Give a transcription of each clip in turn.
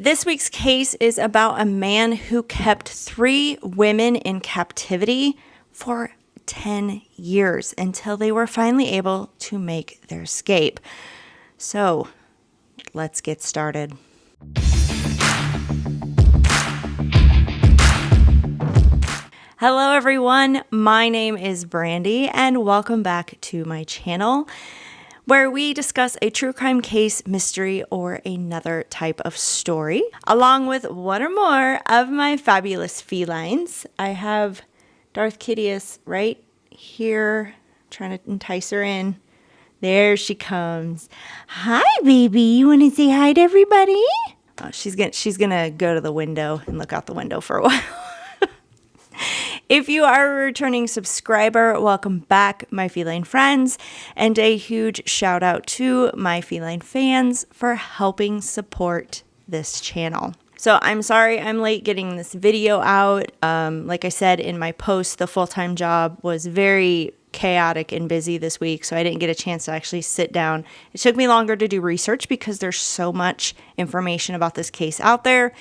This week's case is about a man who kept 3 women in captivity for 10 years until they were finally able to make their escape. So, let's get started. Hello everyone, my name is Brandy and welcome back to my channel where we discuss a true crime case, mystery, or another type of story, along with one or more of my fabulous felines. I have Darth Kittius right here, trying to entice her in. There she comes. Hi, baby. You want to say hi to everybody? Oh, she's gonna go to the window and look out the window for a while. If you are a returning subscriber, welcome back, my feline friends, and a huge shout out to my feline fans for helping support this channel. So I'm sorry I'm late getting this video out. Like I said in my post, the full-time job was very chaotic and busy this week, so I didn't get a chance to actually sit down. It took me longer to do research because there's so much information about this case out there.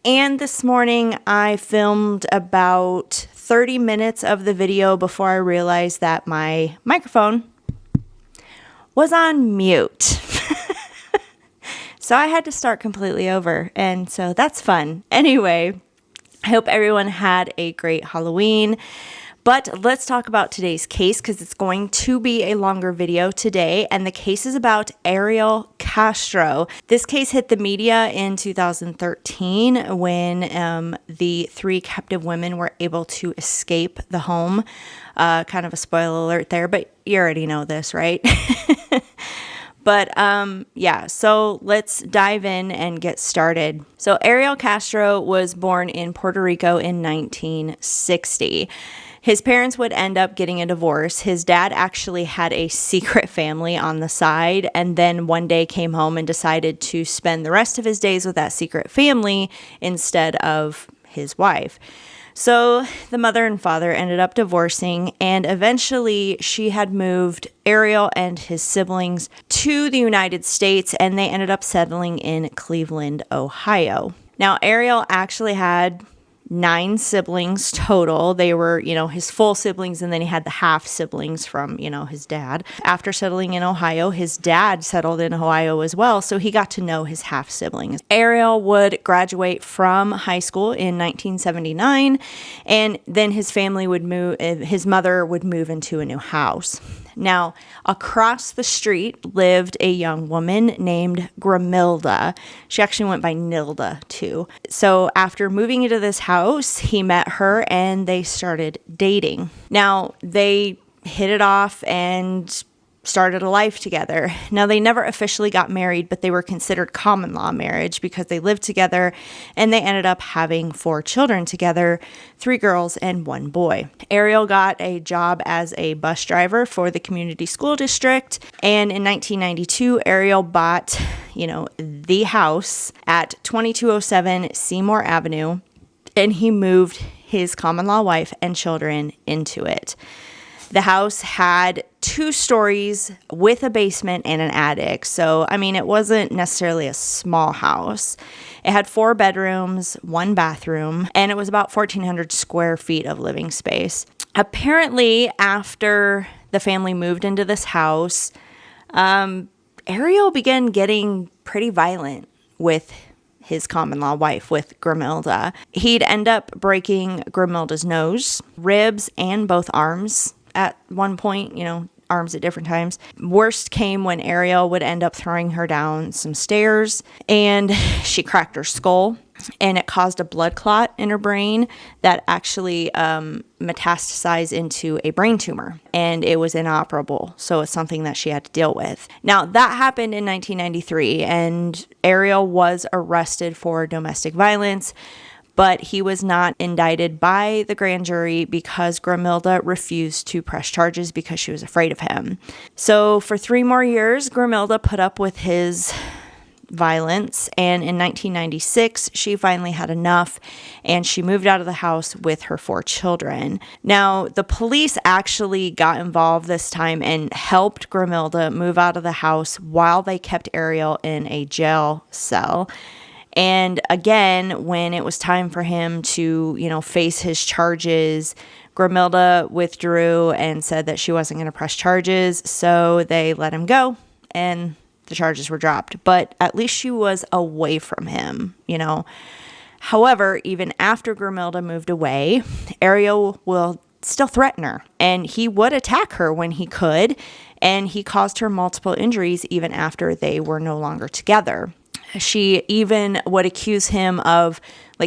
And this morning I filmed about 30 minutes of the video before I realized that my microphone was on mute. So I had to start completely over, and so that's fun. Anyway, I hope everyone had a great Halloween. But let's talk about today's case because it's going to be a longer video today. And the case is about Ariel Castro. This case hit the media in 2013 when the 3 captive women were able to escape the home. Kind of a spoiler alert there, but you already know this, right? But yeah, so let's dive in and get started. So Ariel Castro was born in Puerto Rico in 1960. His parents would end up getting a divorce. His dad actually had a secret family on the side, and then one day came home and decided to spend the rest of his days with that secret family instead of his wife. So the mother and father ended up divorcing, and eventually she had moved Ariel and his siblings to the United States, and they ended up settling in Cleveland, Ohio. Now, Ariel actually had 9 siblings total. They were, his full siblings, and then he had the half siblings from, his dad. After settling in Ohio, his dad settled in Ohio as well, so he got to know his half siblings. Ariel would graduate from high school in 1979, and then his mother would move into a new house. Now, across the street lived a young woman named Grimilda. She actually went by Nilda, too. So after moving into this house, he met her and they started dating. Now, they hit it off and started a life together. Now, they never officially got married, but they were considered common law marriage because they lived together, and they ended up having 4 children together, 3 girls and 1 boy. Ariel got a job as a bus driver for the community school district, and in 1992, Ariel bought, the house at 2207 Seymour Avenue, and he moved his common law wife and children into it. The house had 2 stories with a basement and an attic. So, it wasn't necessarily a small house. It had 4 bedrooms, 1 bathroom, and it was about 1,400 square feet of living space. Apparently, after the family moved into this house, Ariel began getting pretty violent with his common law wife, with Grimilda. He'd end up breaking Grimilda's nose, ribs, and both arms at one point, arms at different times. Worst came when Ariel would end up throwing her down some stairs, and she cracked her skull, and it caused a blood clot in her brain that actually metastasized into a brain tumor, and it was inoperable. So it's something that she had to deal with. Now, that happened in 1993, and Ariel was arrested for domestic violence, but he was not indicted by the grand jury because Grimilda refused to press charges because she was afraid of him. So for 3 more years, Grimilda put up with his violence, and in 1996 she finally had enough and she moved out of the house with her 4 children. Now, the police actually got involved this time and helped Grimilda move out of the house while they kept Ariel in a jail cell. And again, when it was time for him to, face his charges, Grimilda withdrew and said that she wasn't going to press charges. So they let him go and the charges were dropped. But at least she was away from him, However, even after Grimilda moved away, Ariel will still threaten her, and he would attack her when he could, and he caused her multiple injuries even after they were no longer together. She even would accuse him of,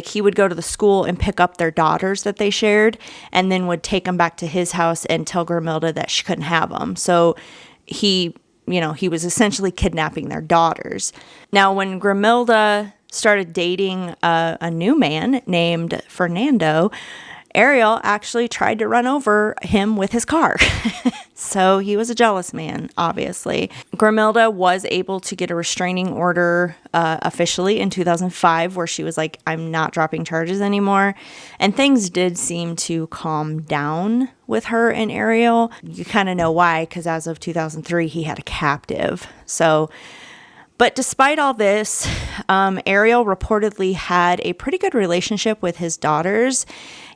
he would go to the school and pick up their daughters that they shared, and then would take them back to his house and tell Grimilda that she couldn't have them. So he was essentially kidnapping their daughters. Now, when Grimilda started dating a new man named Fernando, Ariel actually tried to run over him with his car. So he was a jealous man, obviously. Grimilda was able to get a restraining order officially in 2005, where she was like, I'm not dropping charges anymore. And things did seem to calm down with her and Ariel. You kind of know why, because as of 2003, he had a captive. But despite all this, Ariel reportedly had a pretty good relationship with his daughters.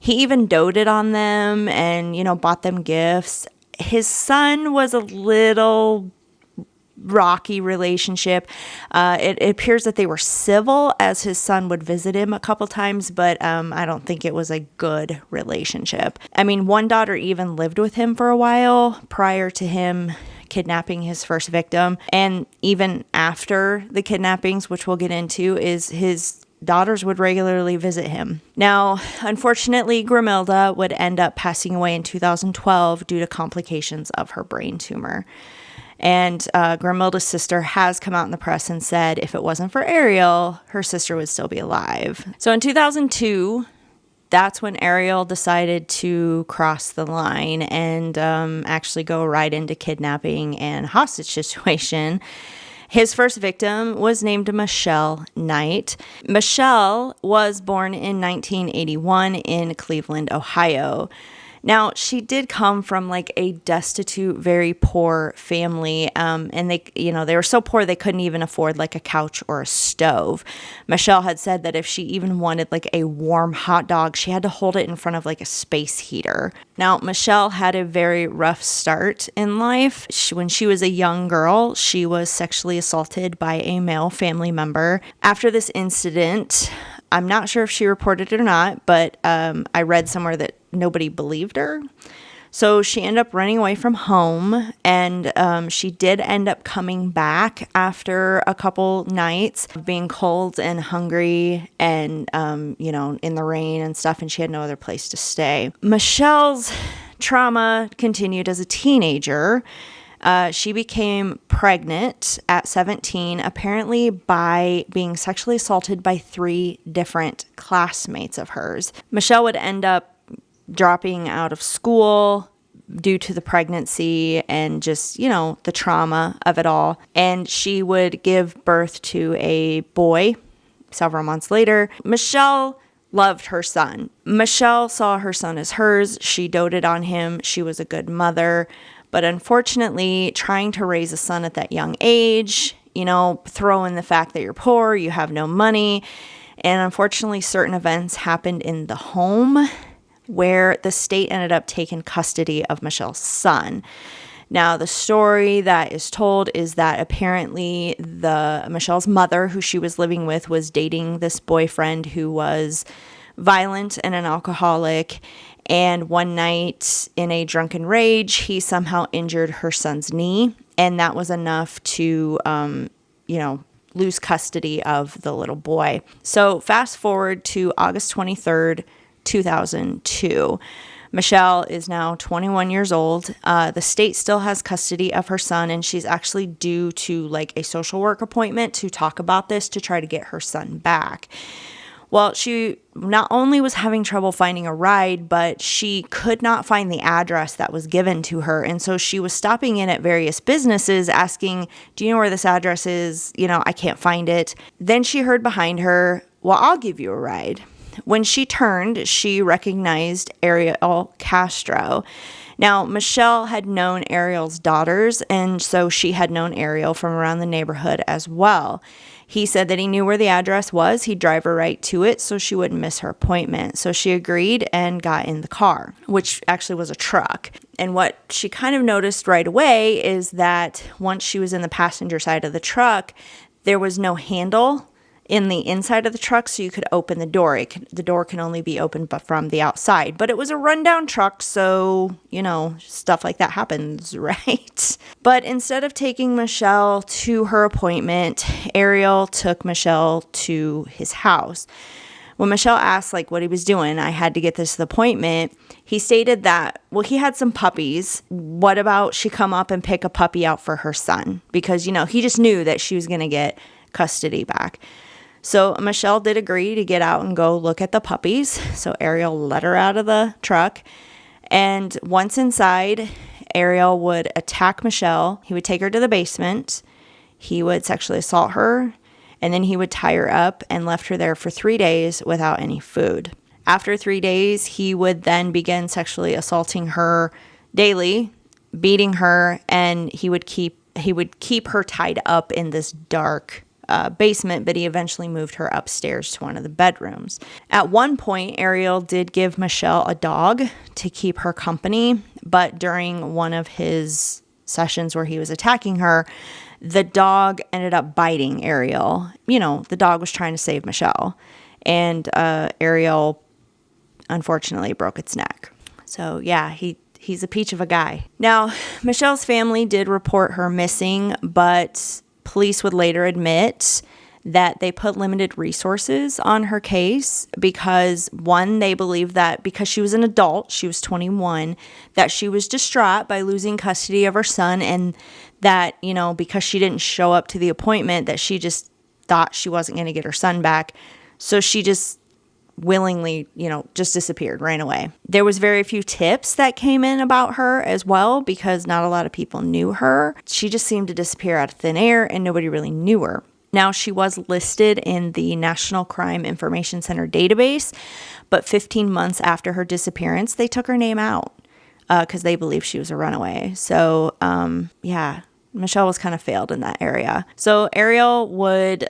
He even doted on them and, bought them gifts. His son was a little rocky relationship. It appears that they were civil, as his son would visit him a couple times, but I don't think it was a good relationship. I mean, one daughter even lived with him for a while prior to him kidnapping his first victim. And even after the kidnappings, which we'll get into, is his daughters would regularly visit him. Now, unfortunately, Grimilda would end up passing away in 2012 due to complications of her brain tumor. And Grimilda's sister has come out in the press and said if it wasn't for Ariel, her sister would still be alive. So in 2002, that's when Ariel decided to cross the line and actually go right into kidnapping and hostage situation. His first victim was named Michelle Knight. Michelle was born in 1981 in Cleveland, Ohio. Now, she did come from a destitute, very poor family, and they were so poor they couldn't even afford a couch or a stove. Michelle had said that if she even wanted a warm hot dog, she had to hold it in front of a space heater. Now, Michelle had a very rough start in life. When she was a young girl, she was sexually assaulted by a male family member. After this incident, I'm not sure if she reported it or not, but I read somewhere that nobody believed her. So she ended up running away from home, and she did end up coming back after a couple nights of being cold and hungry and, in the rain and stuff, and she had no other place to stay. Michelle's trauma continued as a teenager. She became pregnant at 17, apparently by being sexually assaulted by 3 different classmates of hers. Michelle would end up dropping out of school due to the pregnancy and just, the trauma of it all. And she would give birth to a boy several months later. Michelle loved her son. Michelle saw her son as hers. She doted on him. She was a good mother. But unfortunately, trying to raise a son at that young age, throw in the fact that you're poor, you have no money. And unfortunately, certain events happened in the home where the state ended up taking custody of Michelle's son. Now, the story that is told is that apparently Michelle's mother, who she was living with, was dating this boyfriend who was violent and an alcoholic. And one night, in a drunken rage, he somehow injured her son's knee. And that was enough to, lose custody of the little boy. So fast forward to August 23rd, 2002. Michelle is now 21 years old. The state still has custody of her son, and she's actually due to a social work appointment to talk about this to try to get her son back. Well, she not only was having trouble finding a ride, but she could not find the address that was given to her. And so she was stopping in at various businesses asking, do you know where this address is? I can't find it. Then she heard behind her, well, I'll give you a ride. When she turned, she recognized Ariel Castro. Now, Michelle had known Ariel's daughters, and so she had known Ariel from around the neighborhood as well. He said that he knew where the address was. He'd drive her right to it so she wouldn't miss her appointment. So she agreed and got in the car, which actually was a truck. And what she kind of noticed right away is that once she was in the passenger side of the truck, there was no handle in the inside of the truck, so you could open the door. The door can only be opened from the outside. But it was a rundown truck, so, stuff like that happens, right? But instead of taking Michelle to her appointment, Ariel took Michelle to his house. When Michelle asked, what he was doing, I had to get this to the appointment, he stated that, he had some puppies. What about she come up and pick a puppy out for her son? Because, he just knew that she was going to get custody back. So Michelle did agree to get out and go look at the puppies. So Ariel let her out of the truck. And once inside, Ariel would attack Michelle. He would take her to the basement. He would sexually assault her. And then he would tie her up and left her there for 3 days without any food. After 3 days, he would then begin sexually assaulting her daily, beating her, and he would keep her tied up in this dark basement, but he eventually moved her upstairs to one of the bedrooms. At one point, Ariel did give Michelle a dog to keep her company, but during one of his sessions where he was attacking her, the dog ended up biting Ariel. The dog was trying to save Michelle, and Ariel unfortunately broke its neck. So yeah, he's a peach of a guy. Now, Michelle's family did report her missing, but police would later admit that they put limited resources on her case because, one, they believed that because she was an adult, she was 21, that she was distraught by losing custody of her son, and that, because she didn't show up to the appointment, that she just thought she wasn't going to get her son back. So she just willingly, just disappeared, ran away. There was very few tips that came in about her as well because not a lot of people knew her. She just seemed to disappear out of thin air and nobody really knew her. Now, she was listed in the National Crime Information Center database, but 15 months after her disappearance, they took her name out because they believed she was a runaway. So, Michelle was kind of failed in that area. So Ariel would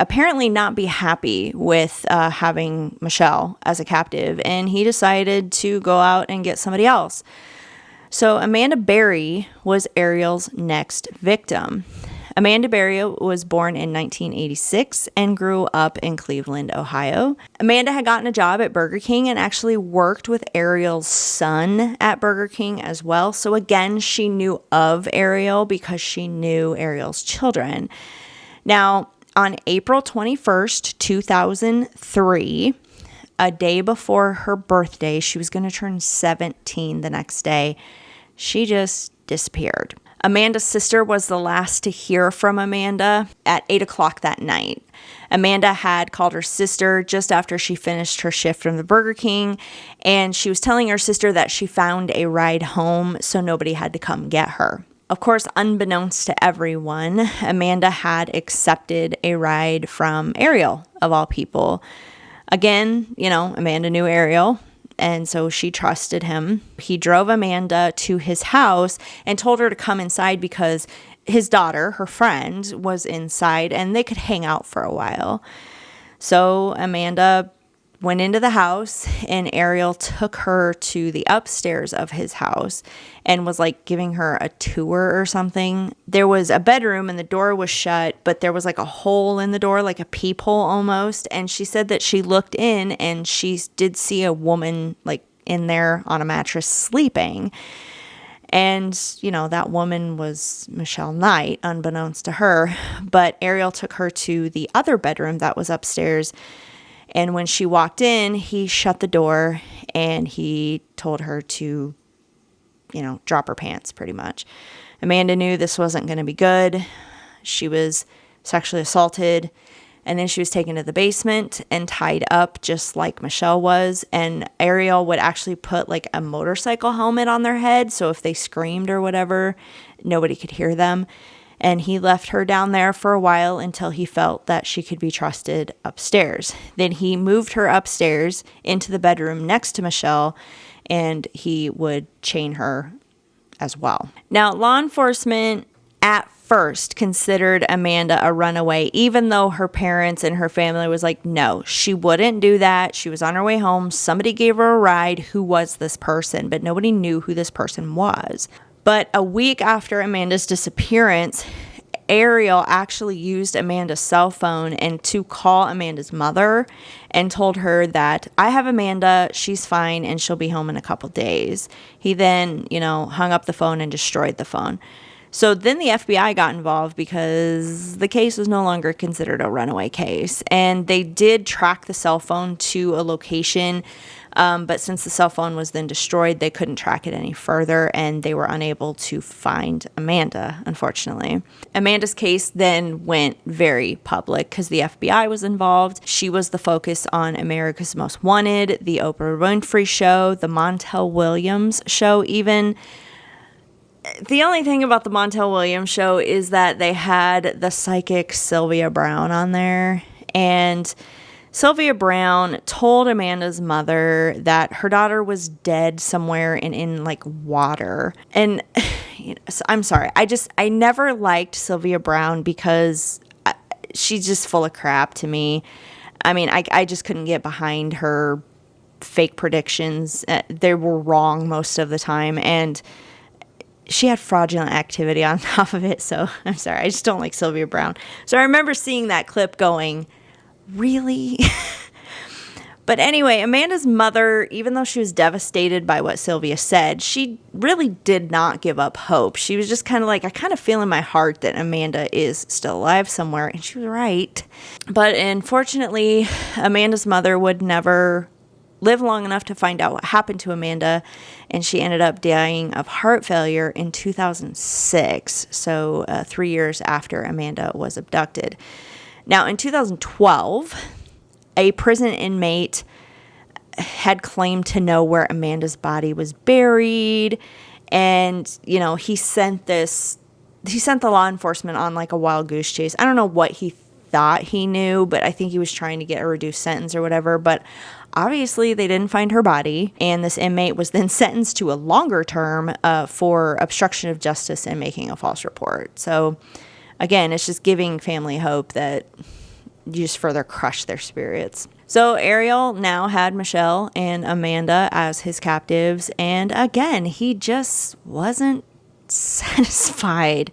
apparently not be happy with having Michelle as a captive, and he decided to go out and get somebody else. So Amanda Berry was Ariel's next victim. Amanda Berry was born in 1986 and grew up in Cleveland, Ohio. Amanda had gotten a job at Burger King and actually worked with Ariel's son at Burger King as well. So again, she knew of Ariel because she knew Ariel's children. Now, on April 21st, 2003, a day before her birthday, she was going to turn 17 the next day, she just disappeared. Amanda's sister was the last to hear from Amanda at 8 o'clock that night. Amanda had called her sister just after she finished her shift from the Burger King, and she was telling her sister that she found a ride home so nobody had to come get her. Of course, unbeknownst to everyone, Amanda had accepted a ride from Ariel, of all people. Again, Amanda knew Ariel, and so she trusted him. He drove Amanda to his house and told her to come inside because his daughter, her friend, was inside and they could hang out for a while. So Amanda went into the house and Ariel took her to the upstairs of his house and was giving her a tour or something. There was a bedroom and the door was shut, but there was a hole in the door, like a peephole almost. And she said that she looked in and she did see a woman in there on a mattress sleeping. And, that woman was Michelle Knight, unbeknownst to her. But Ariel took her to the other bedroom that was upstairs. And when she walked in, he shut the door and he told her to, drop her pants pretty much. Amanda knew this wasn't going to be good. She was sexually assaulted, and then she was taken to the basement and tied up just like Michelle was. And Ariel would actually put a motorcycle helmet on their head, so if they screamed or whatever, nobody could hear them. And he left her down there for a while until he felt that she could be trusted upstairs. Then he moved her upstairs into the bedroom next to Michelle, and he would chain her as well. Now, law enforcement at first considered Amanda a runaway, even though her parents and her family was like, no, she wouldn't do that. She was on her way home. Somebody gave her a ride. Who was this person? But nobody knew who this person was. But a week after Amanda's disappearance, Ariel actually used Amanda's cell phone and to call Amanda's mother and told her that I have Amanda, she's fine, and she'll be home in a couple days. He then, hung up the phone and destroyed the phone. So then the FBI got involved because the case was no longer considered a runaway case. And they did track the cell phone to a location, but since the cell phone was then destroyed, they couldn't track it any further, and they were unable to find Amanda, unfortunately. Amanda's case then went very public because the FBI was involved. She was the focus on America's Most Wanted, the Oprah Winfrey Show, the Montel Williams Show even. The only thing about the Montel Williams Show is that they had the psychic Sylvia Browne on there, and Sylvia Browne told Amanda's mother that her daughter was dead somewhere in like water. And so I'm sorry, I never liked Sylvia Browne because she's just full of crap to me. I mean, I just couldn't get behind her fake predictions. They were wrong most of the time, and she had fraudulent activity on top of it. So I'm sorry, I just don't like Sylvia Browne. So I remember seeing that clip going, really? But anyway, Amanda's mother, even though she was devastated by what Sylvia said, she really did not give up hope. She was just kind of like, I kind of feel in my heart that Amanda is still alive somewhere. And she was right. But unfortunately, Amanda's mother would never live long enough to find out what happened to Amanda, and she ended up dying of heart failure in 2006, so 3 years after Amanda was abducted. Now, in 2012, a prison inmate had claimed to know where Amanda's body was buried, and, he sent the law enforcement on like a wild goose chase. I don't know what he thought he knew, but I think he was trying to get a reduced sentence or whatever, but obviously they didn't find her body, and this inmate was then sentenced to a longer term for obstruction of justice and making a false report. So again, it's just giving family hope that you just further crush their spirits. So Ariel now had Michelle and Amanda as his captives, and again, he just wasn't satisfied.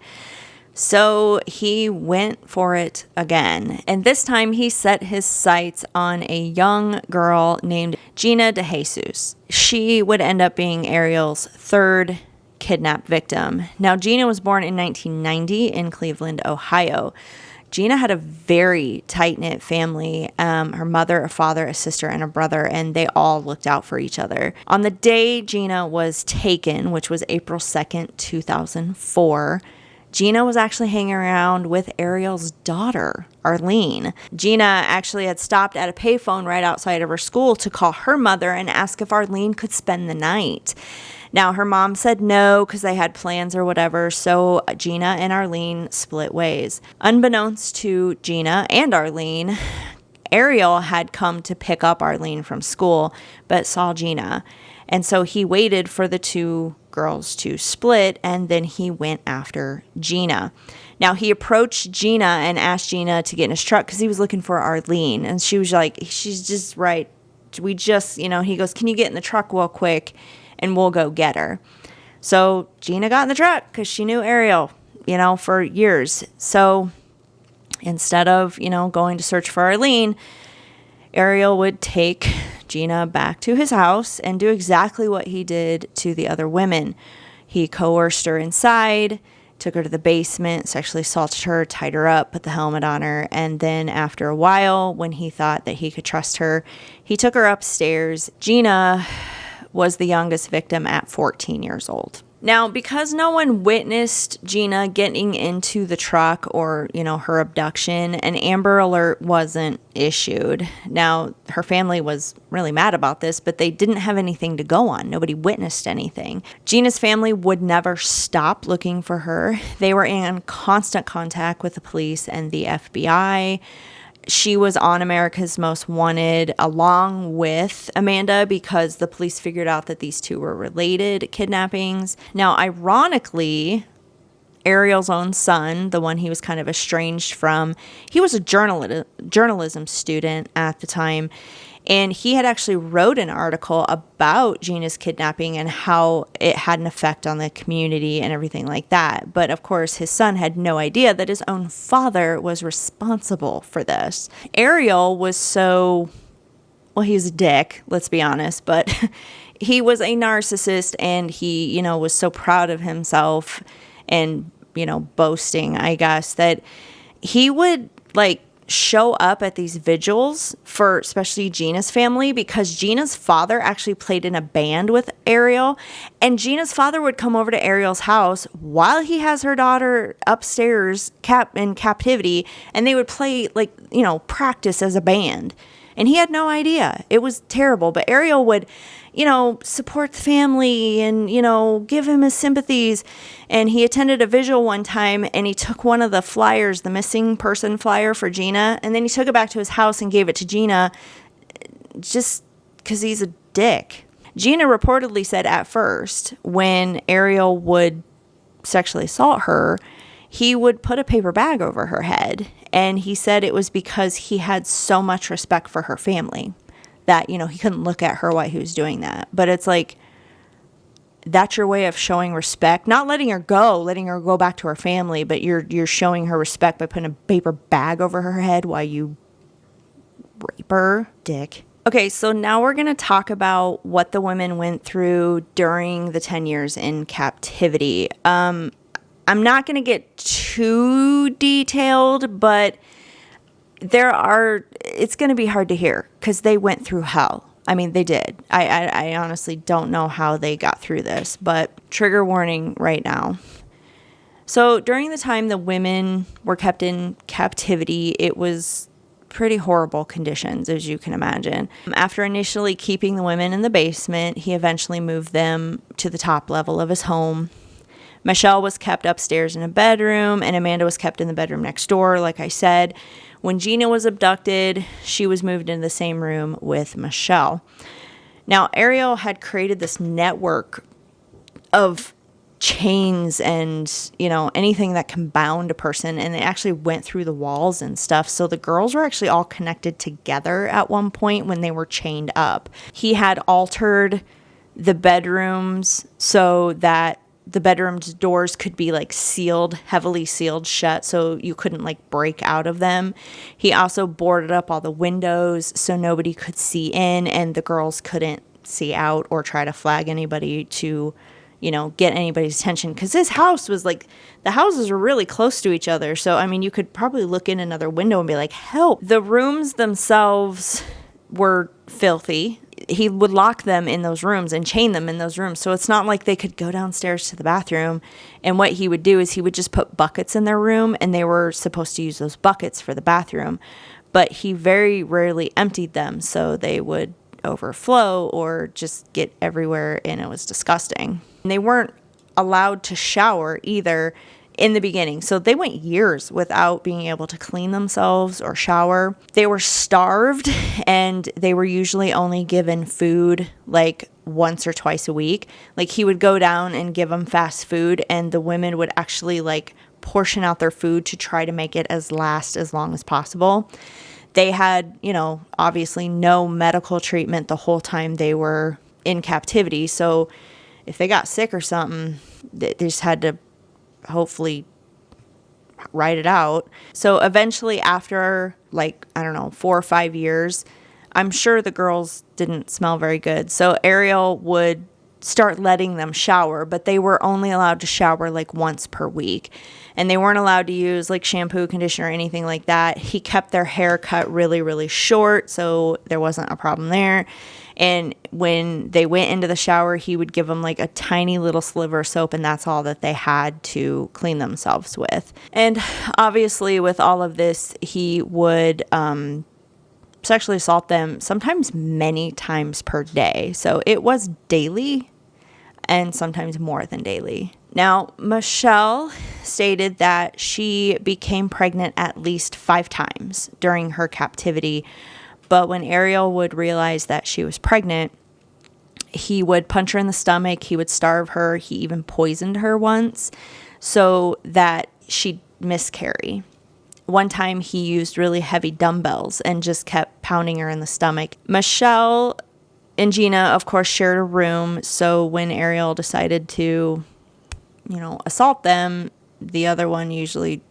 So he went for it again, and this time he set his sights on a young girl named Gina DeJesus. She would end up being Ariel's third kidnapped victim. Now, Gina was born in 1990 in Cleveland, Ohio. Gina had a very tight-knit family, her mother, a father, a sister, and a brother, and they all looked out for each other. On the day Gina was taken, which was April 2nd, 2004, Gina was actually hanging around with Ariel's daughter, Arlene. Gina actually had stopped at a payphone right outside of her school to call her mother and ask if Arlene could spend the night. Now, her mom said no because they had plans or whatever, so Gina and Arlene split ways. Unbeknownst to Gina and Arlene, Ariel had come to pick up Arlene from school, but saw Gina. And so he waited for the two girls to split, and then he went after Gina. Now, he approached Gina and asked Gina to get in his truck because he was looking for Arlene. And she was like, she's just right. He goes, can you get in the truck real quick and we'll go get her? So Gina got in the truck because she knew Ariel, for years. So instead of, going to search for Arlene, Ariel would take Gina back to his house and do exactly what he did to the other women. He coerced her inside, took her to the basement, sexually assaulted her, tied her up, put the helmet on her, and then after a while, when he thought that he could trust her, he took her upstairs. Gina was the youngest victim at 14 years old. Now, because no one witnessed Gina getting into the truck or, her abduction, an Amber Alert wasn't issued. Now, her family was really mad about this, but they didn't have anything to go on. Nobody witnessed anything. Gina's family would never stop looking for her. They were in constant contact with the police and the FBI. She was on America's Most Wanted along with Amanda because the police figured out that these two were related kidnappings. Now, ironically, Ariel's own son, the one he was kind of estranged from, he was a journalism student at the time. And he had actually wrote an article about Gina's kidnapping and how it had an effect on the community and everything like that. But of course, his son had no idea that his own father was responsible for this. Ariel was well, he was a dick, let's be honest, but he was a narcissist, and he, was so proud of himself and, boasting, I guess, that he would show up at these vigils for especially Gina's family, because Gina's father actually played in a band with Ariel, and Gina's father would come over to Ariel's house while he has her daughter upstairs in captivity, and they would play practice as a band. And he had no idea. It was terrible. But Ariel would, support the family and, give him his sympathies. And he attended a vigil one time, and he took one of the flyers, the missing person flyer for Gina, and then he took it back to his house and gave it to Gina just because he's a dick. Gina reportedly said at first, when Ariel would sexually assault her, he would put a paper bag over her head. And he said it was because he had so much respect for her family that, he couldn't look at her while he was doing that. But it's that's your way of showing respect. Not letting her go back to her family, but you're showing her respect by putting a paper bag over her head while you rape her. Dick. Okay, so now we're going to talk about what the women went through during the 10 years in captivity. I'm not going to get too detailed, but it's going to be hard to hear because they went through hell. I mean, they did. I honestly don't know how they got through this, but trigger warning right now. So during the time the women were kept in captivity, it was pretty horrible conditions, as you can imagine. After initially keeping the women in the basement, he eventually moved them to the top level of his home. Michelle was kept upstairs in a bedroom, and Amanda was kept in the bedroom next door, like I said. When Gina was abducted, she was moved into the same room with Michelle. Now, Ariel had created this network of chains and, anything that can bound a person, and they actually went through the walls and stuff. So the girls were actually all connected together at one point when they were chained up. He had altered the bedrooms so that the bedroom's doors could be sealed, heavily sealed shut, so you couldn't break out of them. He also boarded up all the windows so nobody could see in, and the girls couldn't see out or try to flag anybody to, get anybody's attention. Because his house was the houses were really close to each other. So, you could probably look in another window and be like, help. The rooms themselves were filthy. He would lock them in those rooms and chain them in those rooms. So it's not like they could go downstairs to the bathroom. And what he would do is he would just put buckets in their room, and they were supposed to use those buckets for the bathroom. But he very rarely emptied them, so they would overflow or just get everywhere, and it was disgusting. And they weren't allowed to shower either in the beginning. So they went years without being able to clean themselves or shower. They were starved, and they were usually only given food once or twice a week. He would go down and give them fast food, and the women would actually portion out their food to try to make it last as long as possible. They had, obviously no medical treatment the whole time they were in captivity. So if they got sick or something, they just had to hopefully write it out. So eventually, after 4 or 5 years, I'm sure the girls didn't smell very good. So Ariel would start letting them shower, but they were only allowed to shower once per week. And they weren't allowed to use shampoo, conditioner, or anything like that. He kept their hair cut really, really short, so there wasn't a problem there. And when they went into the shower, he would give them a tiny little sliver of soap, and that's all that they had to clean themselves with. And obviously, with all of this, he would sexually assault them sometimes many times per day. So it was daily and sometimes more than daily. Now, Michelle stated that she became pregnant at least 5 times during her captivity. But when Ariel would realize that she was pregnant, he would punch her in the stomach. He would starve her. He even poisoned her once. so that she'd miscarry. One time he used really heavy dumbbells and just kept pounding her in the stomach. Michelle and Gina, of course, shared a room. So when Ariel decided to, assault them, the other one usually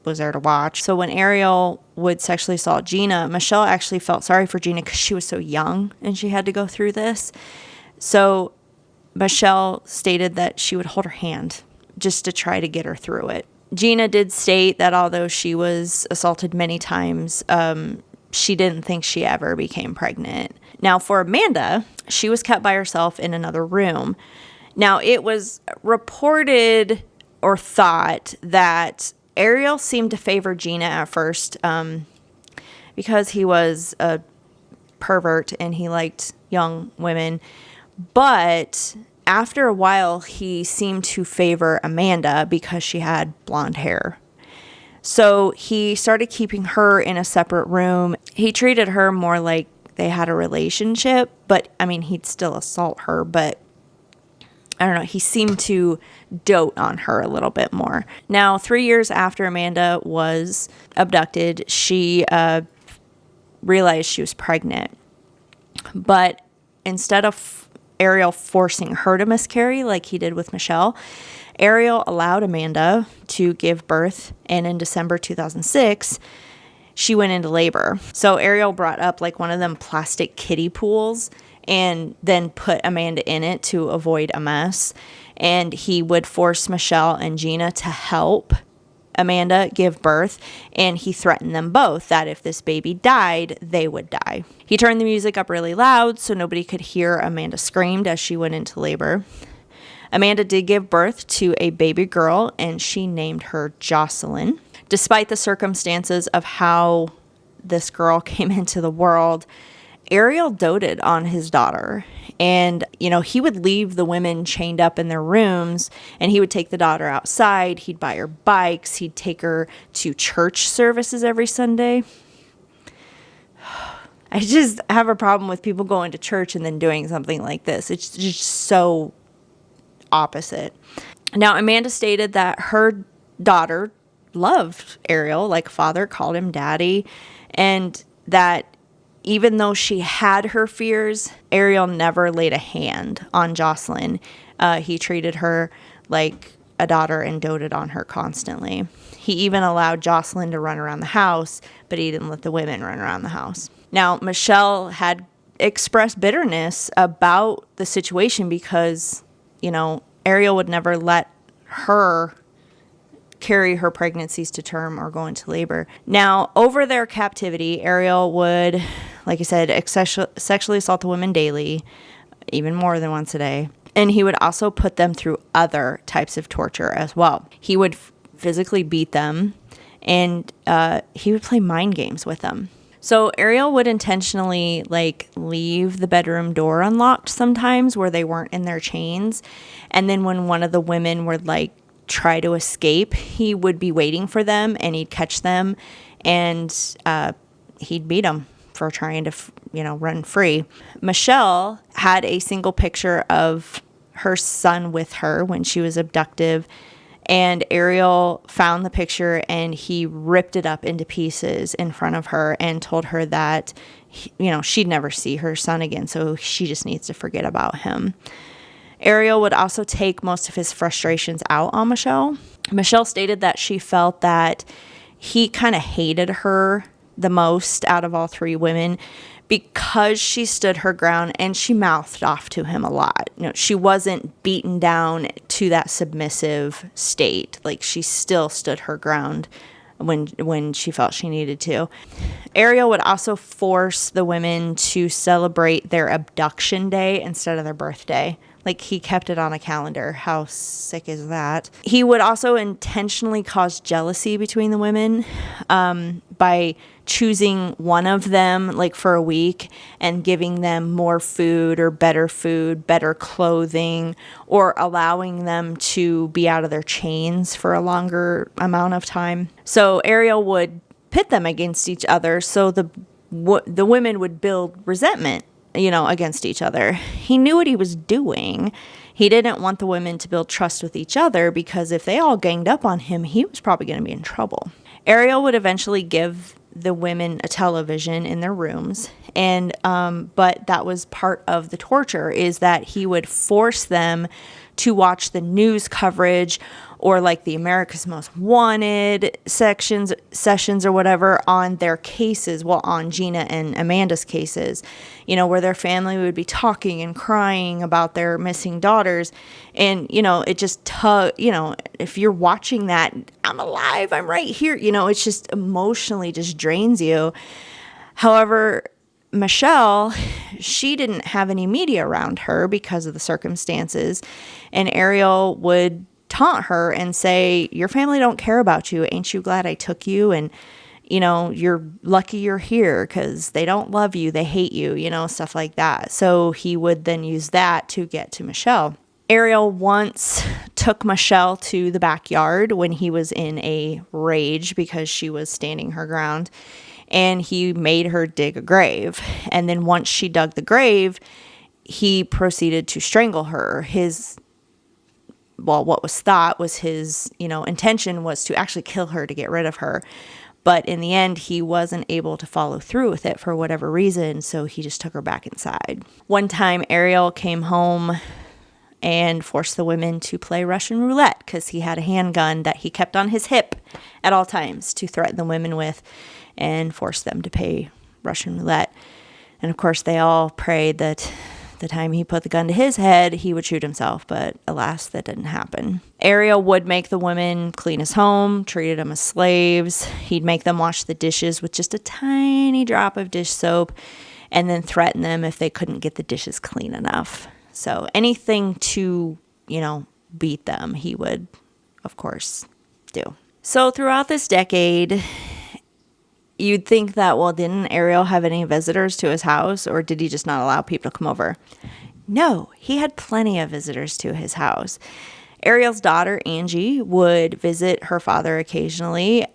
was there to watch. So when Ariel would sexually assault Gina, Michelle actually felt sorry for Gina because she was so young and she had to go through this. So Michelle stated that she would hold her hand just to try to get her through it. Gina did state that although she was assaulted many times, she didn't think she ever became pregnant. Now, for Amanda, she was kept by herself in another room. Now, it was reported or thought that Ariel seemed to favor Gina at first because he was a pervert and he liked young women. But after a while, he seemed to favor Amanda because she had blonde hair. So he started keeping her in a separate room. He treated her more like they had a relationship, but he'd still assault her, but I don't know, he seemed to dote on her a little bit more. Now, 3 years after Amanda was abducted, she realized she was pregnant. But instead of Ariel forcing her to miscarry like he did with Michelle, Ariel allowed Amanda to give birth, and in December 2006, she went into labor. So Ariel brought up like one of them plastic kiddie pools and then put Amanda in it to avoid a mess. And he would force Michelle and Gina to help Amanda give birth, and he threatened them both that if this baby died, they would die. He turned the music up really loud so nobody could hear Amanda screamed as she went into labor. Amanda did give birth to a baby girl, and she named her Jocelyn. Despite the circumstances of how this girl came into the world, Ariel doted on his daughter. And, he would leave the women chained up in their rooms, and he would take the daughter outside. He'd buy her bikes. He'd take her to church services every Sunday. I just have a problem with people going to church and then doing something like this. It's just so opposite. Now, Amanda stated that her daughter loved Ariel, like father, called him daddy, and that even though she had her fears, Ariel never laid a hand on Jocelyn. He treated her like a daughter and doted on her constantly. He even allowed Jocelyn to run around the house, but he didn't let the women run around the house. Now, Michelle had expressed bitterness about the situation because, Ariel would never let her carry her pregnancies to term or go into labor. Now, over their captivity, Ariel would, like I said, sexually assault the women daily, even more than once a day. And he would also put them through other types of torture as well. He would physically beat them, and he would play mind games with them. So Ariel would intentionally leave the bedroom door unlocked sometimes where they weren't in their chains. And then when one of the women would try to escape, he would be waiting for them and he'd catch them, and he'd beat them for trying to, run free. Michelle had a single picture of her son with her when she was abducted, and Ariel found the picture and he ripped it up into pieces in front of her and told her that, she'd never see her son again, so she just needs to forget about him. Ariel would also take most of his frustrations out on Michelle. Michelle stated that she felt that he kind of hated her the most out of all three women because she stood her ground and she mouthed off to him a lot. She wasn't beaten down to that submissive state. She still stood her ground when she felt she needed to. Ariel would also force the women to celebrate their abduction day instead of their birthday. He kept it on a calendar. How sick is that? He would also intentionally cause jealousy between the women by choosing one of them for a week and giving them more food, better clothing, or allowing them to be out of their chains for a longer amount of time. So Ariel would pit them against each other so the women would build resentment against each other. He knew what he was doing. He didn't want the women to build trust with each other because if they all ganged up on him, he was probably going to be in trouble. Ariel would eventually give the women a television in their rooms, and but that was part of the torture, is that he would force them to watch the news coverage or like the America's Most Wanted sessions or whatever on their cases, well, on Gina and Amanda's cases, where their family would be talking and crying about their missing daughters. And, it just, if you're watching that, I'm alive, I'm right here, it's just emotionally just drains you. However, Michelle, she didn't have any media around her because of the circumstances, and Ariel would taunt her and say, your family don't care about you. Ain't you glad I took you? And, you're lucky you're here because they don't love you. They hate you, stuff like that. So he would then use that to get to Michelle. Ariel once took Michelle to the backyard when he was in a rage because she was standing her ground, and he made her dig a grave. And then once she dug the grave, he proceeded to strangle her. What was thought was his, intention was to actually kill her to get rid of her. But in the end, he wasn't able to follow through with it for whatever reason, so he just took her back inside. One time, Ariel came home and forced the women to play Russian roulette because he had a handgun that he kept on his hip at all times to threaten the women with and force them to pay Russian roulette. And of course, they all prayed that the time he put the gun to his head, he would shoot himself, but alas, that didn't happen. Ariel would make the women clean his home, treated them as slaves. He'd make them wash the dishes with just a tiny drop of dish soap, and then threaten them if they couldn't get the dishes clean enough. So anything to, beat them, he would, of course, do. So throughout this decade, you'd think that, well, didn't Ariel have any visitors to his house, or did he just not allow people to come over? No, he had plenty of visitors to his house. Ariel's daughter, Angie, would visit her father occasionally.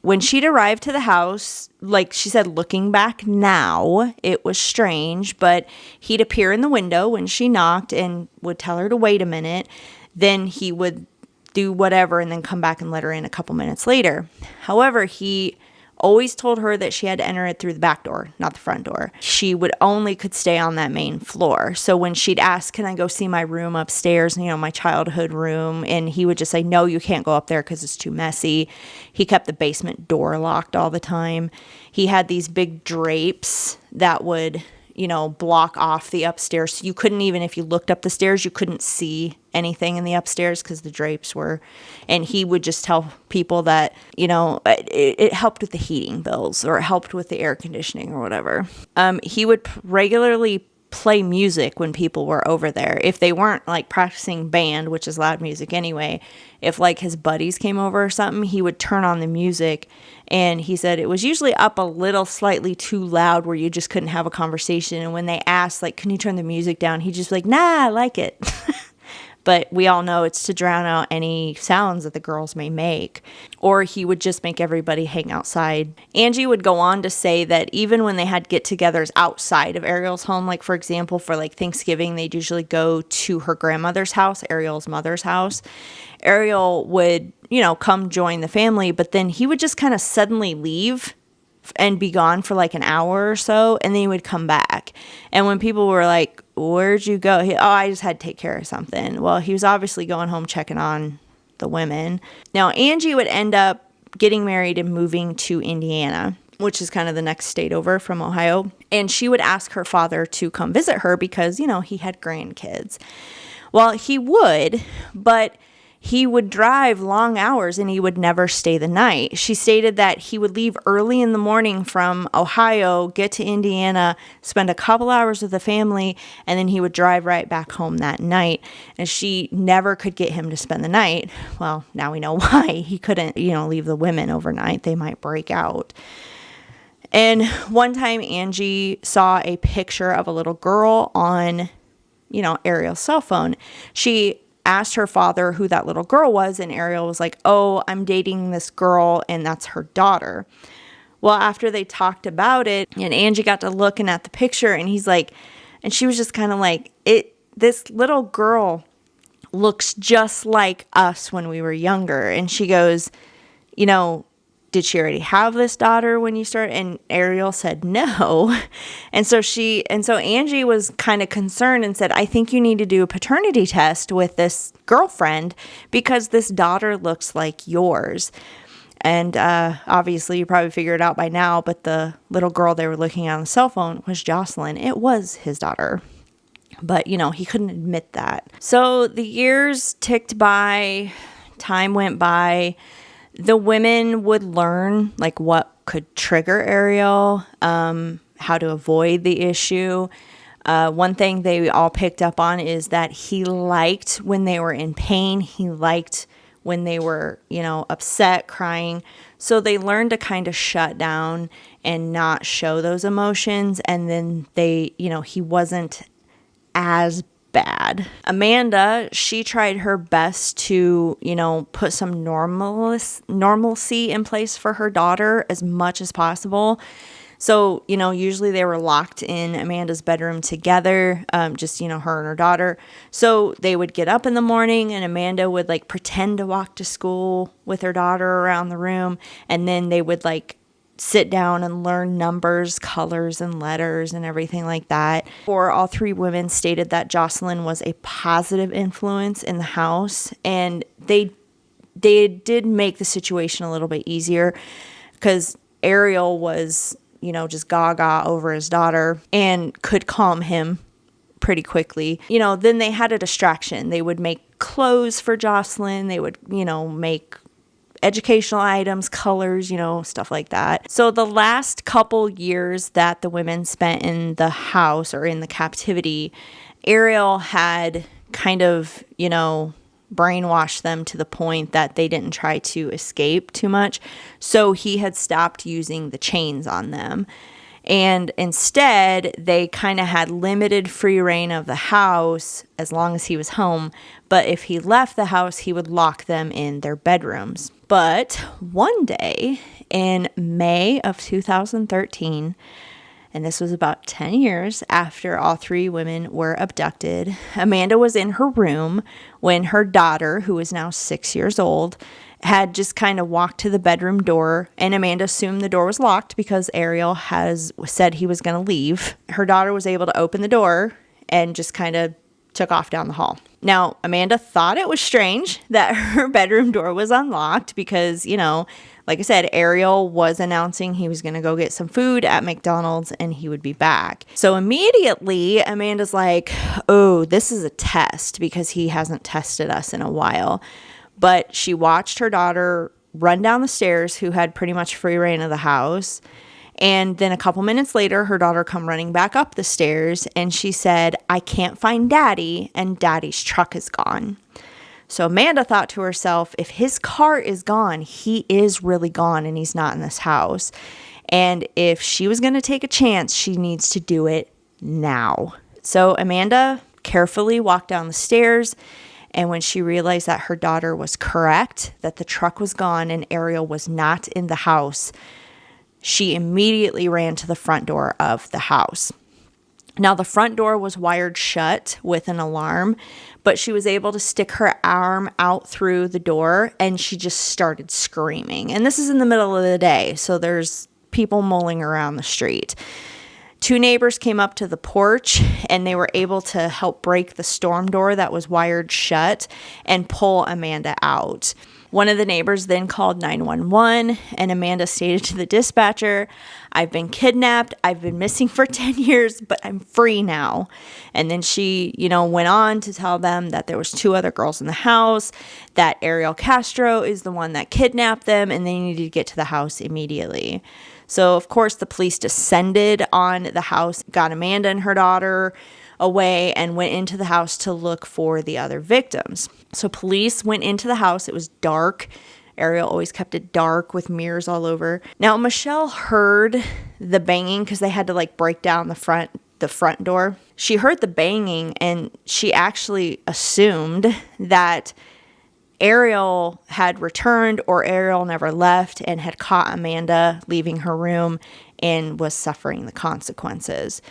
When she'd arrived to the house, like she said, looking back now, it was strange, but he'd appear in the window when she knocked and would tell her to wait a minute. Then he would do whatever and then come back and let her in a couple minutes later. However, he always told her that she had to enter it through the back door, not the front door. She could stay on that main floor. So when she'd ask, can I go see my room upstairs, my childhood room? And he would just say, no, you can't go up there because it's too messy. He kept the basement door locked all the time. He had these big drapes that would, block off the upstairs. You couldn't even, if you looked up the stairs, you couldn't see anything in the upstairs because the drapes were, and he would just tell people that, it helped with the heating bills, or it helped with the air conditioning or whatever. He would regularly play music when people were over there. If they weren't like practicing band, which is loud music anyway, if like his buddies came over or something, he would turn on the music. And he said it was usually up a little slightly too loud where you just couldn't have a conversation. And when they asked, like, can you turn the music down? He'd just be like, nah, I like it. But we all know it's to drown out any sounds that the girls may make. Or he would just make everybody hang outside. Angie would go on to say that even when they had get-togethers outside of Ariel's home, like for example, for like Thanksgiving, they'd usually go to her grandmother's house, Ariel's mother's house. Ariel would, come join the family, but then he would just kind of suddenly leave and be gone for like an hour or so, and then he would come back. And when people were like, where'd you go? I just had to take care of something. Well, he was obviously going home checking on the women. Now, Angie would end up getting married and moving to Indiana, which is kind of the next state over from Ohio. And she would ask her father to come visit her because, he had grandkids. Well, he would, but he would drive long hours and he would never stay the night. She stated that he would leave early in the morning from Ohio, get to Indiana, spend a couple hours with the family, and then he would drive right back home that night. And she never could get him to spend the night. Well, now we know why. He couldn't, leave the women overnight. They might break out. And one time Angie saw a picture of a little girl on, Ariel's cell phone. She asked her father who that little girl was, and Ariel was like, oh, I'm dating this girl, and that's her daughter. Well, after they talked about it, and Angie got to looking at the picture, and he's like, and she was just kind of like, this little girl looks just like us when we were younger. And she goes, you know, did she already have this daughter when you started? And Ariel said no. And so Angie was kind of concerned and said, I think you need to do a paternity test with this girlfriend because this daughter looks like yours. And obviously you probably figured it out by now, but the little girl they were looking at on the cell phone was Jocelyn. It was his daughter. But, you know, he couldn't admit that. So the years ticked by, time went by. The women would learn like what could trigger Ariel, how to avoid the issue. One thing they all picked up on is that he liked when they were in pain. He liked when they were, you know, upset, crying. So they learned to kind of shut down and not show those emotions. And then he wasn't as bad. Amanda, she tried her best to, you know, put some normalcy in place for her daughter as much as possible. So, you know, usually they were locked in Amanda's bedroom together, just, you know, her and her daughter. So they would get up in the morning and Amanda would like pretend to walk to school with her daughter around the room. And then they would like sit down and learn numbers, colors, and letters and everything like that. Or all three women stated that Jocelyn was a positive influence in the house. And they did make the situation a little bit easier because Ariel was, you know, just gaga over his daughter and could calm him pretty quickly. You know, then they had a distraction. They would make clothes for Jocelyn. They would, you know, make educational items, colors, you know, stuff like that. So the last couple years that the women spent in the house or in the captivity, Ariel had kind of, you know, brainwashed them to the point that they didn't try to escape too much. So he had stopped using the chains on them. And instead, they kind of had limited free reign of the house as long as he was home. But if he left the house, he would lock them in their bedrooms. But one day in May of 2013, and this was about 10 years after all three women were abducted, Amanda was in her room when her daughter, who is now 6 years old, had just kind of walked to the bedroom door, and Amanda assumed the door was locked because Ariel has said he was going to leave. Her daughter was able to open the door and just kind of took off down the hall. Now, Amanda thought it was strange that her bedroom door was unlocked because, you know, like I said, Ariel was announcing he was going to go get some food at McDonald's and he would be back. So immediately, Amanda's like, oh, this is a test because he hasn't tested us in a while. But she watched her daughter run down the stairs, who had pretty much free reign of the house. And then a couple minutes later, her daughter come running back up the stairs and she said, I can't find Daddy and Daddy's truck is gone. So Amanda thought to herself, if his car is gone, he is really gone and he's not in this house. And if she was going to take a chance, she needs to do it now. So Amanda carefully walked down the stairs. And when she realized that her daughter was correct, that the truck was gone and Ariel was not in the house, she immediately ran to the front door of the house. Now, the front door was wired shut with an alarm, but she was able to stick her arm out through the door and she just started screaming. And this is in the middle of the day, so there's people mulling around the street. Two neighbors came up to the porch and they were able to help break the storm door that was wired shut and pull Amanda out. One of the neighbors then called 911 and Amanda stated to the dispatcher, I've been kidnapped. I've been missing for 10 years, but I'm free now. And then she, went on to tell them that there was two other girls in the house, that Ariel Castro is the one that kidnapped them, and they needed to get to the house immediately. So, of course, the police descended on the house, got Amanda and her daughter away, and went into the house to look for the other victims. So police went into the house. It was dark. Ariel always kept it dark with mirrors all over. Now, Michelle heard the banging because they had to break down the front door. She heard the banging and she actually assumed that Ariel had returned or Ariel never left and had caught Amanda leaving her room and was suffering the consequences.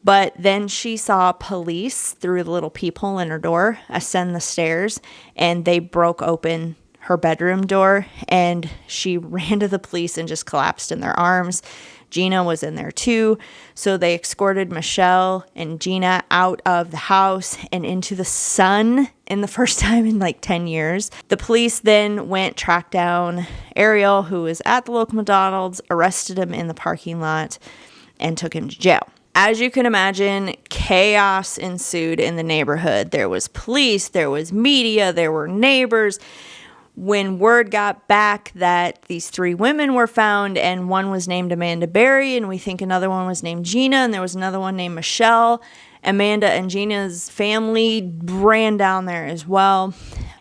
But then she saw police through the little peephole in her door ascend the stairs, and they broke open her bedroom door, and she ran to the police and just collapsed in their arms. Gina was in there too. So they escorted Michelle and Gina out of the house and into the sun in the first time in like 10 years. The police then tracked down Ariel, who was at the local McDonald's, arrested him in the parking lot, and took him to jail. As you can imagine, chaos ensued in the neighborhood. There was police, there was media, there were neighbors. When word got back that these 3 women were found, and one was named Amanda Berry, and we think another one was named Gina, and there was another one named Michelle, Amanda and Gina's family ran down there as well.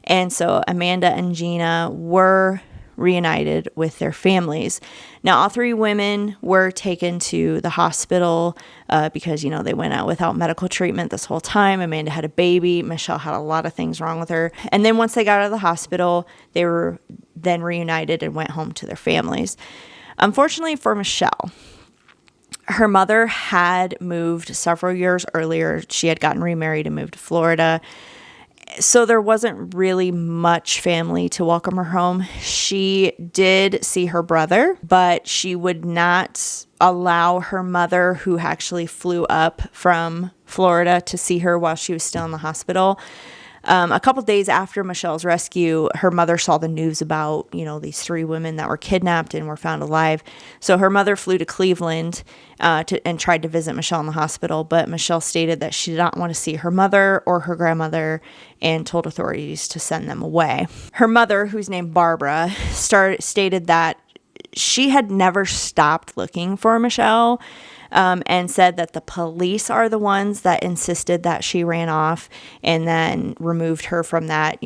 And so Amanda and Gina were reunited with their families. Now, all 3 women were taken to the hospital because, they went out without medical treatment this whole time. Amanda had a baby. Michelle had a lot of things wrong with her. And then once they got out of the hospital, they were then reunited and went home to their families. Unfortunately for Michelle, her mother had moved several years earlier. She had gotten remarried and moved to Florida. So there wasn't really much family to welcome her home. She did see her brother, but she would not allow her mother, who actually flew up from Florida, to see her while she was still in the hospital. A couple days after Michelle's rescue, her mother saw the news about, these 3 women that were kidnapped and were found alive. So her mother flew to Cleveland and tried to visit Michelle in the hospital, but Michelle stated that she did not want to see her mother or her grandmother and told authorities to send them away. Her mother, who's named Barbara, stated that she had never stopped looking for Michelle, and said that the police are the ones that insisted that she ran off and then removed her from that,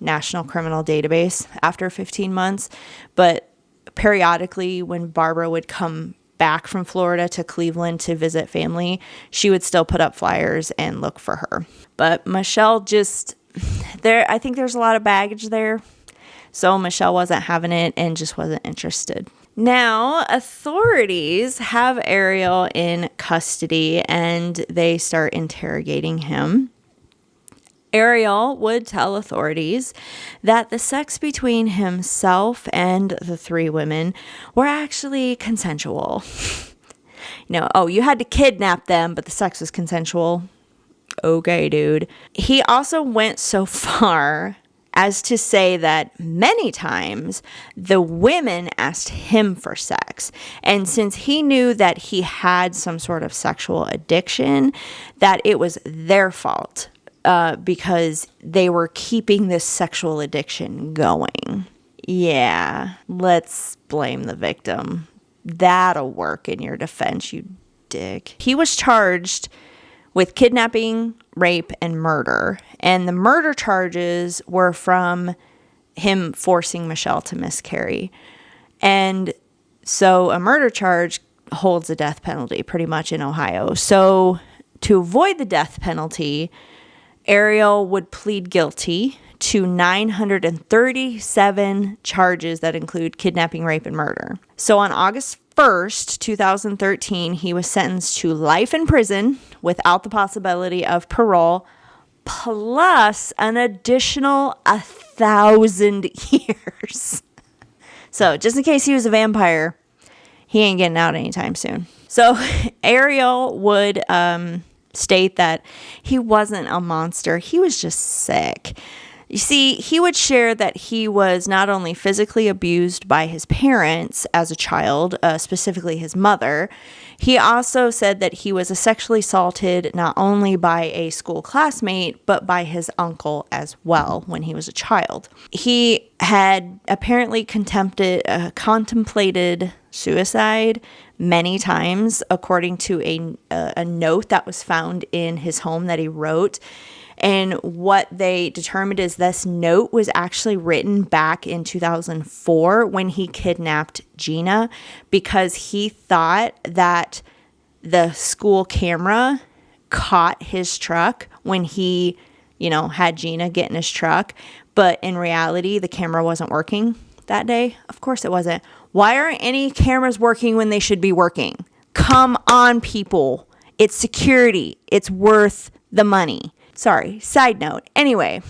national criminal database after 15 months. But periodically, when Barbara would come back from Florida to Cleveland to visit family, she would still put up flyers and look for her. But Michelle I think there's a lot of baggage there. So Michelle wasn't having it and just wasn't interested. Now, authorities have Ariel in custody and they start interrogating him. Ariel would tell authorities that the sex between himself and the 3 women were actually consensual. You had to kidnap them, but the sex was consensual. Okay, dude. He also went so far as to say that many times the women asked him for sex. And since he knew that he had some sort of sexual addiction, that it was their fault because they were keeping this sexual addiction going. Yeah, let's blame the victim. That'll work in your defense, you dick. He was charged with kidnapping, rape, and murder. And the murder charges were from him forcing Michelle to miscarry. And so a murder charge holds a death penalty pretty much in Ohio. So to avoid the death penalty, Ariel would plead guilty to 937 charges that include kidnapping, rape, and murder. So on August 1st, 2013, he was sentenced to life in prison without the possibility of parole, plus an additional 1,000 years. So just in case he was a vampire, he ain't getting out anytime soon. So Ariel would state that he wasn't a monster. He was just sick. You see, he would share that he was not only physically abused by his parents as a child, specifically his mother, he also said that he was sexually assaulted not only by a school classmate, but by his uncle as well when he was a child. He had apparently contemplated suicide many times, according to a note that was found in his home that he wrote. And what they determined is this note was actually written back in 2004 when he kidnapped Gina, because he thought that the school camera caught his truck when he, had Gina get in his truck. But in reality, the camera wasn't working that day. Of course it wasn't. Why aren't any cameras working when they should be working? Come on, people. It's security. It's worth the money. Sorry, side note. Anyway,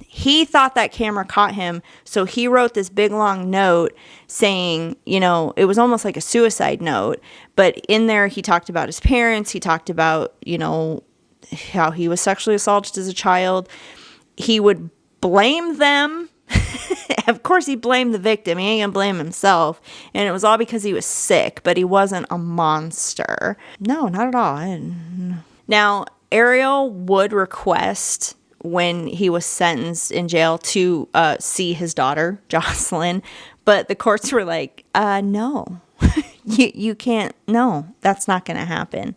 he thought that camera caught him, so he wrote this big long note saying, it was almost like a suicide note, but in there he talked about his parents, he talked about, how he was sexually assaulted as a child. He would blame them. Of course, he blamed the victim. He ain't gonna blame himself. And it was all because he was sick, but he wasn't a monster. No, not at all. Now, Ariel would request when he was sentenced in jail to see his daughter, Jocelyn, but the courts were like, no, you can't. No, that's not going to happen.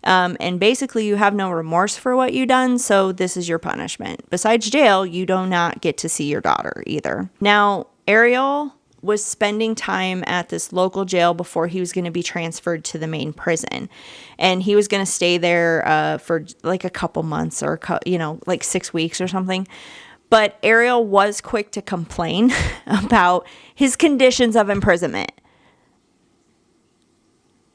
And basically, you have no remorse for what you done, so this is your punishment. Besides jail, you do not get to see your daughter either. Now, Ariel was spending time at this local jail before he was going to be transferred to the main prison. And he was going to stay there for like a couple months or, like 6 weeks or something. But Ariel was quick to complain about his conditions of imprisonment.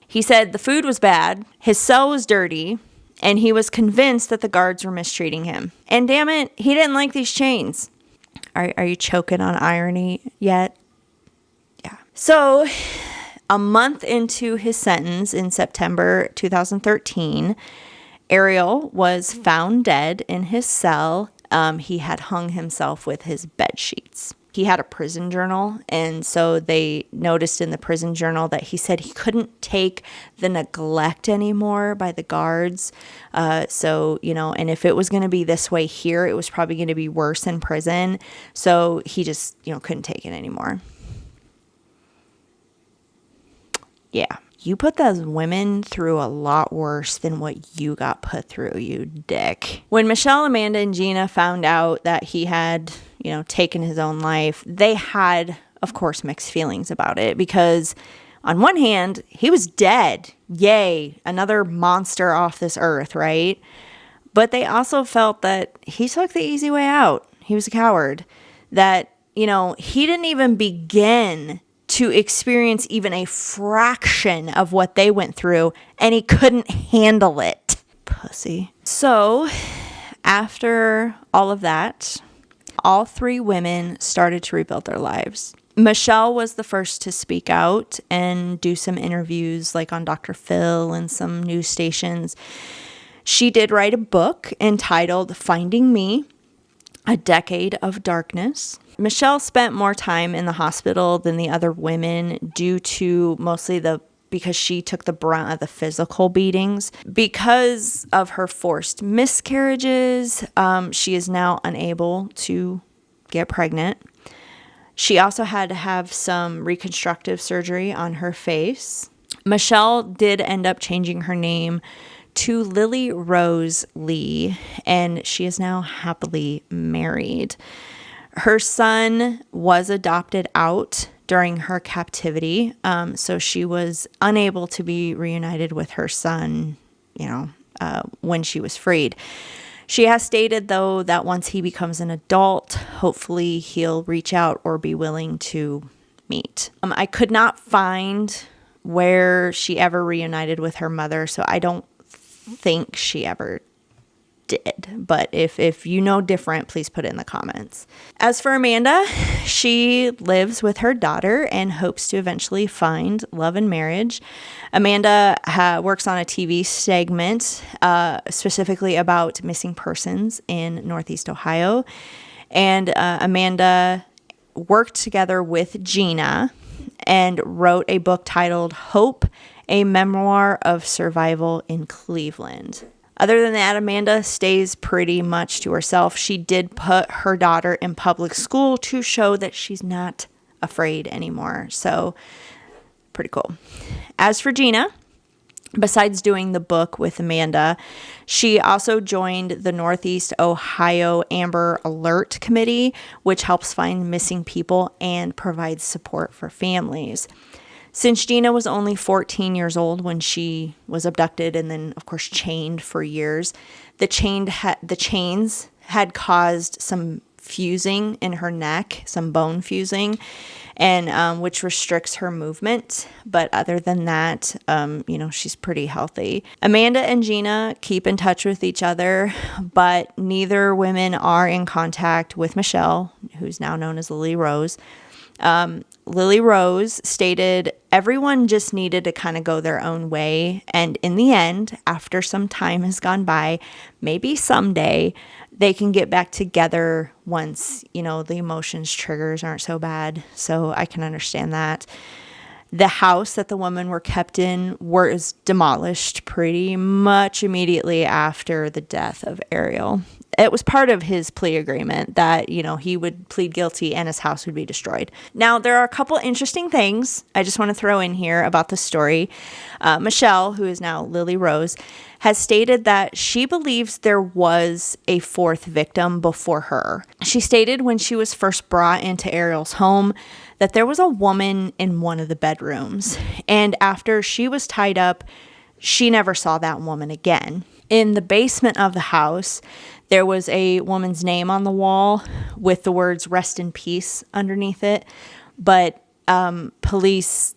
He said the food was bad, his cell was dirty, and he was convinced that the guards were mistreating him. And damn it, he didn't like these chains. Are you choking on irony yet? Yeah. So, a month into his sentence in September 2013, Ariel was found dead in his cell. He had hung himself with his bed sheets. He had a prison journal, and so they noticed in the prison journal that he said he couldn't take the neglect anymore by the guards. And if it was going to be this way here, it was probably going to be worse in prison. So he just, couldn't take it anymore. Yeah. You put those women through a lot worse than what you got put through, you dick. When Michelle, Amanda, and Gina found out that he had, taken his own life, they had, of course, mixed feelings about it because on one hand, he was dead. Yay, another monster off this earth, right? But they also felt that he took the easy way out. He was a coward. That, he didn't even begin to experience even a fraction of what they went through, and he couldn't handle it. Pussy. So, after all of that, all three women started to rebuild their lives. Michelle was the first to speak out and do some interviews like on Dr. Phil and some news stations. She did write a book entitled Finding Me, A Decade of Darkness. Michelle spent more time in the hospital than the other women due to mostly because she took the brunt of the physical beatings. Because of her forced miscarriages, she is now unable to get pregnant. She also had to have some reconstructive surgery on her face. Michelle did end up changing her name to Lily Rose Lee, and she is now happily married. Her son was adopted out during her captivity, so she was unable to be reunited with her son, when she was freed. She has stated, though, that once he becomes an adult, hopefully he'll reach out or be willing to meet. I could not find where she ever reunited with her mother, so I don't think she ever did, but if you know different, please put it in the comments. As for Amanda, she lives with her daughter and hopes to eventually find love and marriage. Amanda works on a TV segment specifically about missing persons in Northeast Ohio, and Amanda worked together with Gina and wrote a book titled Hope, a Memoir of Survival in Cleveland. Other than that, Amanda stays pretty much to herself. She did put her daughter in public school to show that she's not afraid anymore. So, pretty cool. As for Gina, besides doing the book with Amanda, she also joined the Northeast Ohio Amber Alert Committee, which helps find missing people and provides support for families. Since Gina was only 14 years old when she was abducted and then, of course, chained for years, the chains had caused some fusing in her neck, some bone fusing, and which restricts her movement. But other than that, she's pretty healthy. Amanda and Gina keep in touch with each other, but neither women are in contact with Michelle, who's now known as Lily Rose. Lily Rose stated everyone just needed to kind of go their own way. And in the end, after some time has gone by, maybe someday they can get back together once, the emotions triggers aren't so bad. So I can understand that. The house that the women were kept in was demolished pretty much immediately after the death of Ariel. It was part of his plea agreement that, he would plead guilty and his house would be destroyed. Now, there are a couple interesting things I just want to throw in here about the story. Michelle, who is now Lily Rose, has stated that she believes there was a fourth victim before her. She stated when she was first brought into Ariel's home that there was a woman in one of the bedrooms. And after she was tied up, she never saw that woman again. In the basement of the house, there was a woman's name on the wall with the words "rest in peace" underneath it. But police,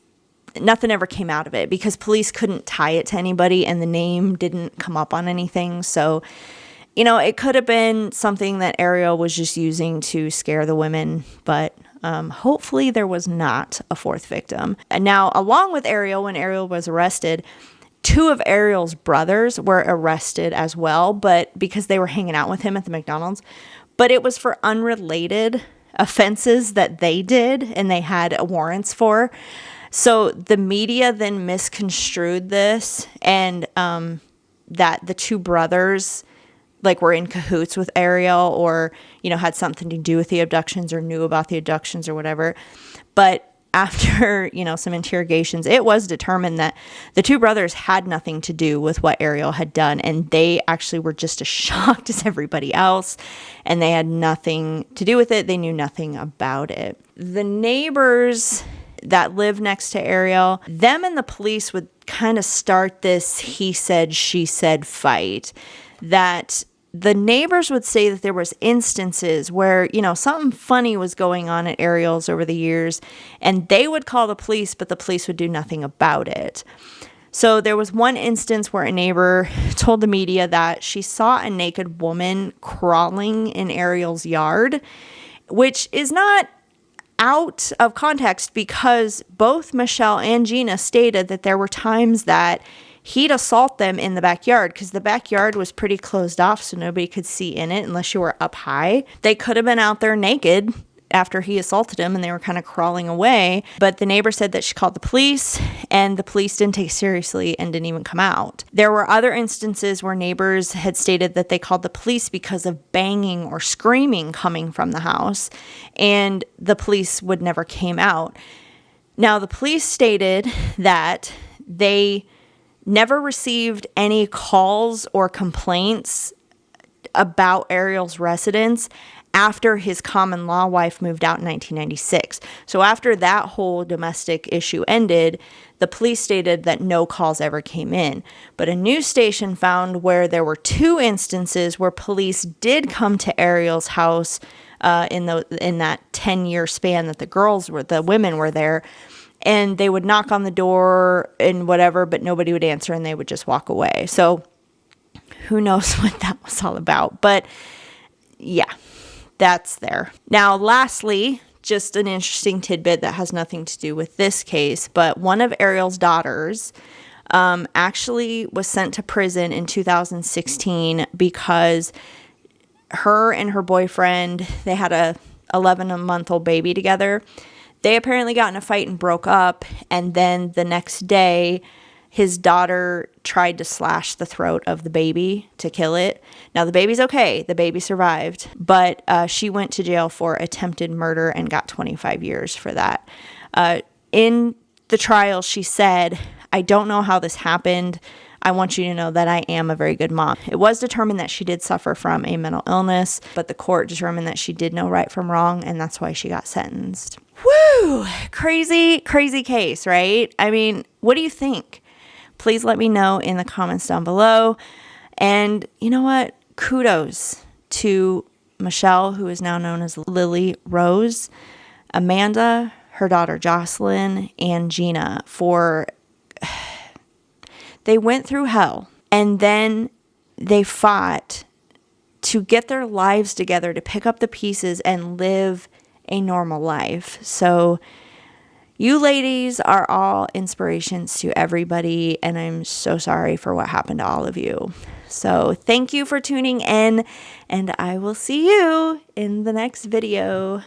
nothing ever came out of it because police couldn't tie it to anybody and the name didn't come up on anything. So, it could have been something that Ariel was just using to scare the women, but hopefully there was not a fourth victim. And now, along with Ariel, when Ariel was arrested, 2 of Ariel's brothers were arrested as well, but because they were hanging out with him at the McDonald's. But it was for unrelated offenses that they did and they had warrants for. So the media then misconstrued this and that the 2 brothers were in cahoots with Ariel or, had something to do with the abductions or knew about the abductions or whatever. But after, some interrogations, it was determined that the 2 brothers had nothing to do with what Ariel had done. And they actually were just as shocked as everybody else. And they had nothing to do with it. They knew nothing about it. The neighbors that live next to Ariel, them and the police would kind of start this he said, she said fight that the neighbors would say that there was instances where, something funny was going on at Ariel's over the years, and they would call the police, but the police would do nothing about it. So there was one instance where a neighbor told the media that she saw a naked woman crawling in Ariel's yard, which is not out of context because both Michelle and Gina stated that there were times that he'd assault them in the backyard because the backyard was pretty closed off so nobody could see in it unless you were up high. They could have been out there naked after he assaulted him and they were kind of crawling away. But the neighbor said that she called the police and the police didn't take it seriously and didn't even come out. There were other instances where neighbors had stated that they called the police because of banging or screaming coming from the house and the police would never came out. Now, the police stated that they never received any calls or complaints about Ariel's residence after his common law wife moved out in 1996. So after that whole domestic issue ended, the police stated that no calls ever came in. But a news station found where there were 2 instances where police did come to Ariel's house in that 10-year span that the women were there. And they would knock on the door and whatever, but nobody would answer and they would just walk away. So who knows what that was all about. But yeah, that's there. Now, lastly, just an interesting tidbit that has nothing to do with this case, but one of Ariel's daughters actually was sent to prison in 2016 because her and her boyfriend, they had a 11-month-old baby together. They apparently got in a fight and broke up, and then the next day, his daughter tried to slash the throat of the baby to kill it. Now, the baby's okay. The baby survived, but she went to jail for attempted murder and got 25 years for that. In the trial, she said, "I don't know how this happened. I want you to know that I am a very good mom." It was determined that she did suffer from a mental illness, but the court determined that she did know right from wrong, and that's why she got sentenced. Woo! Crazy, crazy case, right? I mean, what do you think? Please let me know in the comments down below. And you know what? Kudos to Michelle, who is now known as Lily Rose. Amanda, her daughter Jocelyn and Gina they went through hell, and then they fought to get their lives together, to pick up the pieces and live a normal life. So you ladies are all inspirations to everybody, and I'm so sorry for what happened to all of you. So thank you for tuning in, and I will see you in the next video.